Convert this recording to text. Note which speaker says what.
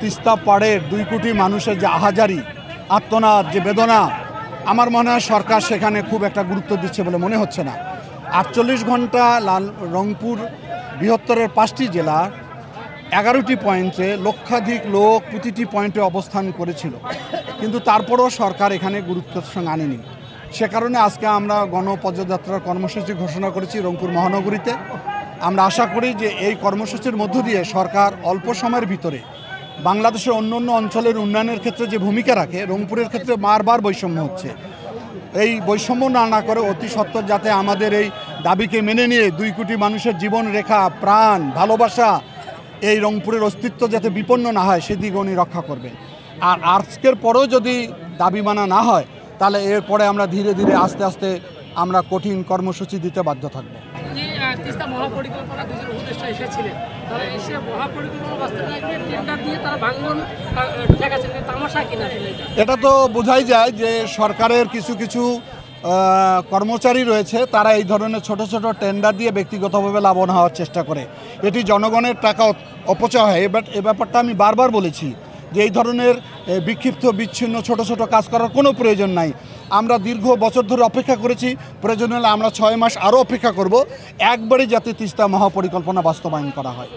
Speaker 1: তিস্তা পাড়ের 2 কোটি মানুষের যে আহাজারি, আর্তনাদ, যে বেদনা, আমার মনে হয় সরকার সেখানে খুব একটা গুরুত্ব দিচ্ছে বলে মনে হচ্ছে না। 48 ঘন্টা রংপুর বৃহত্তরের 5টি জেলার 11টি পয়েন্টে লক্ষাধিক লোক প্রতিটি পয়েন্টে অবস্থান করেছিল, কিন্তু তারপরও সরকার এখানে গুরুত্বের সঙ্গে আনেনি। সে কারণে আজকে আমরা গণপদযাত্রার কর্মসূচি ঘোষণা করেছি রংপুর মহানগরীতে। আমরা আশা করি যে এই কর্মসূচির মধ্য দিয়ে সরকার অল্প সময়ের ভিতরে বাংলাদেশের অন্য অন্য অঞ্চলের উন্নয়নের ক্ষেত্রে যে ভূমিকা রাখে, রংপুরের ক্ষেত্রে বারবার বৈষম্য হচ্ছে, এই বৈষম্য না করে অতি সত্বর যাতে আমাদের এই দাবিকে মেনে নিয়ে 2 কোটি মানুষের জীবন রেখা, প্রাণ, ভালোবাসা, এই রংপুরের অস্তিত্ব যাতে বিপন্ন না হয় সেদিকে উনি রক্ষা করবেন। আর আজকের পরেও যদি দাবি মানা না হয় তাহলে এরপরে আমরা ধীরে ধীরে আস্তে আস্তে আমরা কঠিন কর্মসূচি দিতে বাধ্য থাকব।
Speaker 2: তিস্তা মহাপরিকল্পনা দুজন উপদেষ্টা এসেছিলেন, তারা এসে মহাপরিকল্পনা বাস্তবায়ন নিয়ে টেন্ডার দিয়ে তারা ভাঙন দেখাচ্ছেন, তামাশা কিনা?
Speaker 1: এটা তো বোঝাই যায় যে সরকারের কিছু কিছু কর্মচারী রয়েছে, তারা এই ধরনের ছোট ছোট টেন্ডার দিয়ে ব্যক্তিগতভাবে লাভবান হওয়ার চেষ্টা করে। এটি জনগণের টাকা অপচয় হয়। এ ব্যাপারটা আমি বারবার বলেছি যে এই ধরনের বিক্ষিপ্ত বিচ্ছিন্ন ছোট ছোট কাজ করার কোনো প্রয়োজন নাই। আমরা দীর্ঘ বছর ধরে অপেক্ষা করেছি, প্রয়োজন হলে আমরা 6 মাস আরও অপেক্ষা করব, একবারই যাতে তিস্তা মহাপরিকল্পনা বাস্তবায়ন করা হয়।